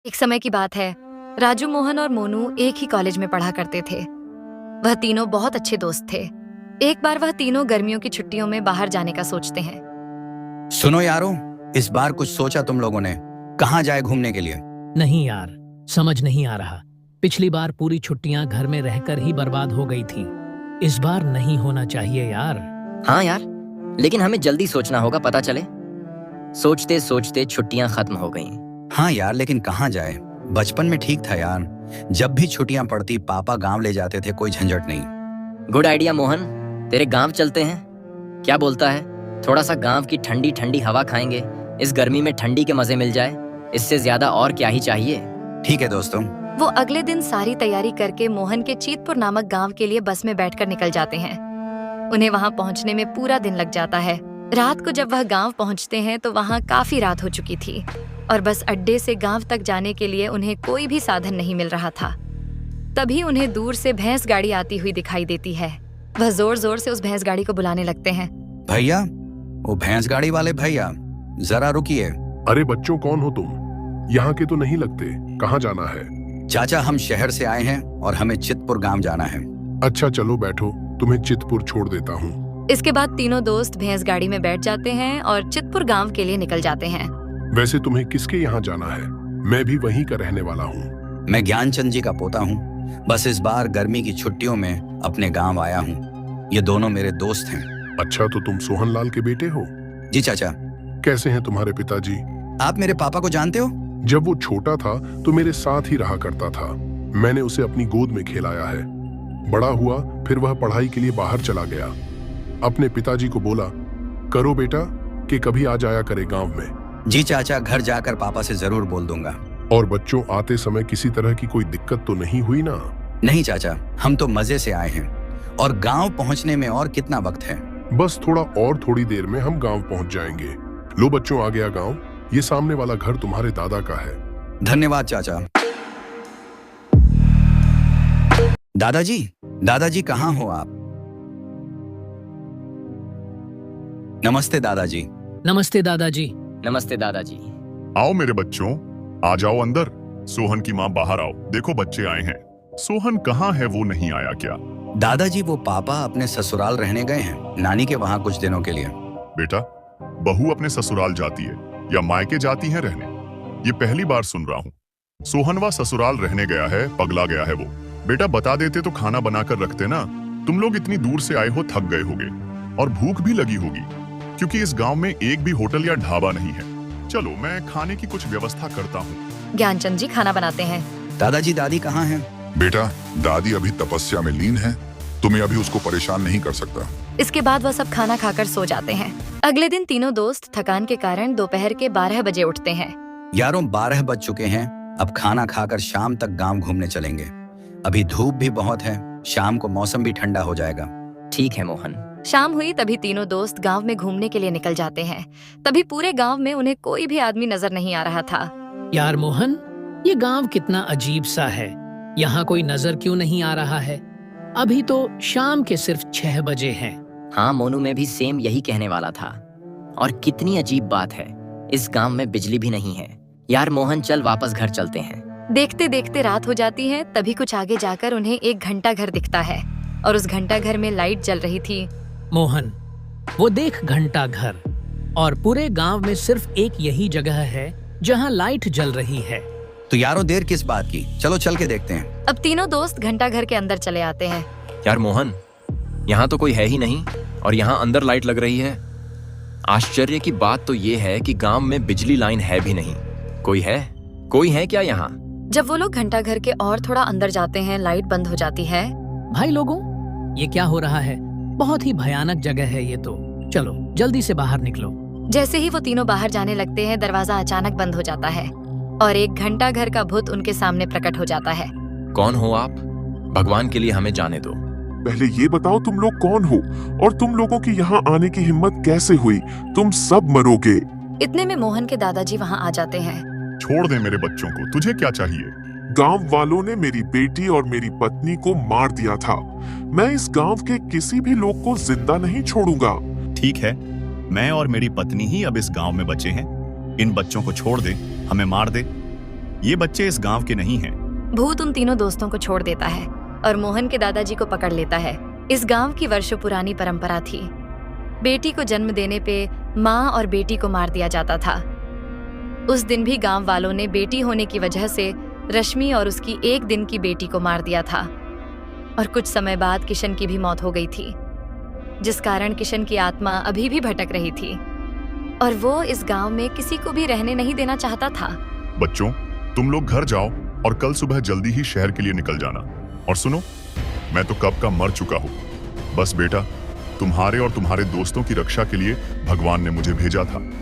एक समय की बात है, राजू, मोहन और मोनू एक ही कॉलेज में पढ़ा करते थे। वह तीनों बहुत अच्छे दोस्त थे। एक बार वह तीनों गर्मियों की छुट्टियों में बाहर जाने का सोचते हैं। सुनो यारो, इस बार कुछ सोचा तुम लोगों ने? कहाँ जाए घूमने के लिए? नहीं यार, समझ नहीं आ रहा। पिछली बार पूरी छुट्टियां घर में रहकर ही बर्बाद हो गई थी। इस बार नहीं होना चाहिए यार। हाँ यार, लेकिन हमें जल्दी सोचना होगा, पता चले। सोचते सोचते छुट्टियां खत्म हो गईं। हाँ यार, लेकिन कहाँ जाए? बचपन में ठीक था यार, जब भी छुट्टियां पड़ती पापा गांव ले जाते थे, कोई झंझट नहीं। गुड आइडिया मोहन, तेरे गांव चलते हैं। क्या बोलता है? थोड़ा सा गांव की ठंडी ठंडी हवा खाएंगे। इस गर्मी में ठंडी के मजे मिल जाए, इससे ज्यादा और क्या ही चाहिए। ठीक है दोस्तों। वो अगले दिन सारी तैयारी करके मोहन के चीतपुर नामक गांव के लिए बस में बैठकर निकल जाते हैं। उन्हें वहां पहुंचने में पूरा दिन लग जाता है। रात को जब वह गांव पहुंचते हैं तो वहां काफी रात हो चुकी थी और बस अड्डे से गांव तक जाने के लिए उन्हें कोई भी साधन नहीं मिल रहा था। तभी उन्हें दूर से भैंस गाड़ी आती हुई दिखाई देती है। वह जोर जोर से उस भैंस गाड़ी को बुलाने लगते हैं। भैया, वो भैंस गाड़ी वाले भैया, जरा रुकिए। अरे बच्चों, कौन हो तुम? यहाँ के तो नहीं लगते। कहाँ जाना है? चाचा, हम शहर से आए हैं और हमें चितपुर गांव जाना है। अच्छा चलो बैठो, तुम्हें चितपुर छोड़ देता हूँ। इसके बाद तीनों दोस्त भैंस गाड़ी में बैठ जाते हैं और चितपुर गांव के लिए निकल जाते हैं। वैसे तुम्हें किसके यहाँ जाना है? मैं भी वहीं का रहने वाला हूँ। मैं ज्ञानचंद जी का पोता हूँ। बस इस बार गर्मी की छुट्टियों में अपने गांव आया हूँ। ये दोनों मेरे दोस्त हैं। अच्छा, तो तुम सोहन लाल के बेटे हो? जी चाचा। कैसे हैं तुम्हारे पिताजी? आप मेरे पापा को जानते हो? जब वो छोटा था तो मेरे साथ ही रहा करता था। मैंने उसे अपनी गोद में खिलाया है। बड़ा हुआ, फिर वह पढ़ाई के लिए बाहर चला गया। अपने पिताजी को बोला, करो बेटा कि कभी आ जाया करे गांव में। जी चाचा, घर जाकर पापा से जरूर बोल दूंगा। और बच्चों, आते समय किसी तरह की कोई दिक्कत तो नहीं हुई ना? नहीं चाचा, हम तो मजे से आए हैं और गांव पहुंचने में और कितना वक्त है? बस थोड़ी देर में हम गांव पहुंच जाएंगे। लो बच्चों, आ गया गांव। ये सामने वाला घर तुम्हारे दादा का है। धन्यवाद चाचा। दादाजी, दादाजी कहाँ हो आप? नमस्ते दादाजी। नमस्ते दादाजी। नमस्ते दादाजी। आओ मेरे बच्चों, आ जाओ अंदर। सोहन की माँ बाहर आओ, देखो बच्चे आए हैं। सोहन कहाँ है? वो नहीं आया क्या? दादाजी, वो पापा अपने ससुराल रहने गए हैं, नानी के वहाँ कुछ दिनों के लिए। बेटा, बहू अपने ससुराल जाती है या मायके जाती है रहने? ये पहली बार सुन रहा हूँ। सोहनवा ससुराल रहने गया है, पगला गया है वो। बेटा बता देते तो खाना बनाकर रखते ना। तुम लोग इतनी दूर से आए हो, थक गए होगे और भूख भी लगी होगी, क्योंकि इस गांव में एक भी होटल या ढाबा नहीं है। चलो मैं खाने की कुछ व्यवस्था करता हूँ। ज्ञानचंद जी खाना बनाते हैं। दादाजी, दादी कहाँ हैं? बेटा, दादी अभी तपस्या में लीन है, तुम्हें अभी उसको परेशान नहीं कर सकता। इसके बाद वह सब खाना खाकर सो जाते हैं। अगले दिन तीनों दोस्त थकान के कारण दोपहर के 12 बजे उठते हैं। यारों, 12 बज चुके हैं। अब खाना खाकर शाम तक गांव घूमने चलेंगे। अभी धूप भी बहुत है, शाम को मौसम भी ठंडा हो जाएगा। ठीक है मोहन। शाम हुई तभी तीनों दोस्त गांव में घूमने के लिए निकल जाते हैं। तभी पूरे गांव में उन्हें कोई भी आदमी नजर नहीं आ रहा था। यार मोहन, ये गांव कितना अजीब सा है। यहाँ कोई नजर क्यों नहीं आ रहा है? अभी तो शाम के सिर्फ 6 बजे हैं। हाँ, मोनू में भी सेम यही कहने वाला था। और कितनी अजीब बात है, इस गांव में बिजली भी नहीं है। यार मोहन, चल वापस घर चलते हैं। देखते देखते रात हो जाती है। तभी कुछ आगे जाकर उन्हें एक घंटा घर दिखता है और उस घंटा घर में लाइट जल रही थी। मोहन, वो देख घंटा घर। और पूरे गांव में सिर्फ एक यही जगह है जहां लाइट जल रही है। तो यारों, देर किस बात की? चलो चल के देखते हैं। अब तीनों दोस्त घंटा घर के अंदर चले आते हैं। यार मोहन, यहाँ तो कोई है ही नहीं और यहाँ अंदर लाइट लग रही है। आश्चर्य की बात तो ये है कि गांव में बिजली लाइन है भी नहीं। कोई है क्या यहाँ? जब वो लोग घंटा घर के और थोड़ा अंदर जाते हैं, लाइट बंद हो जाती है। भाई लोगों, ये क्या हो रहा है? बहुत ही भयानक जगह है ये तो। चलो जल्दी से बाहर निकलो। जैसे ही वो तीनों बाहर जाने लगते हैं, दरवाजा अचानक बंद हो जाता है और एक घंटा घर का भूत उनके सामने प्रकट हो जाता है। कौन हो आप? भगवान के लिए हमें जाने दो। पहले ये बताओ तुम लोग कौन हो और तुम लोगों की यहाँ आने की हिम्मत कैसे हुई? तुम सब मरोगे। इतने में मोहन के दादाजी वहाँ आ जाते हैं। छोड़ दे मेरे बच्चों को, तुझे क्या चाहिए? गांव वालों ने मेरी बेटी और मेरी पत्नी को मार दिया था। मैं इस गांव के किसी भी लोग को जिंदा नहीं छोड़ूंगा। ठीक है, मैं और मेरी पत्नी ही अब इस गांव में बचे हैं। इन बच्चों को छोड़ दे, हमें मार दे। ये बच्चे इस गांव के नहीं हैं। भूत उन तीनों दोस्तों को छोड़ देता है और मोहन के दादाजी को पकड़ लेता है। इस गांव की वर्षों पुरानी परंपरा थी। बेटी को जन्म देने पे माँ और बेटी को मार दिया जाता था। उस दिन भी गांव वालों ने बेटी होने की वजह से रश्मि और उसकी 1 दिन की बेटी को मार दिया था। और कुछ समय बाद किशन की भी मौत हो गई थी, जिस कारण किशन की आत्मा अभी भी भटक रही थी और वो इस गांव में किसी को भी रहने नहीं देना चाहता था। बच्चों, तुम लोग घर जाओ और कल सुबह जल्दी ही शहर के लिए निकल जाना। और सुनो, मैं तो कब का मर चुका हूँ। बस बेटा, तुम्हारे और तुम्हारे दोस्तों की रक्षा के लिए भगवान ने मुझे भेजा था।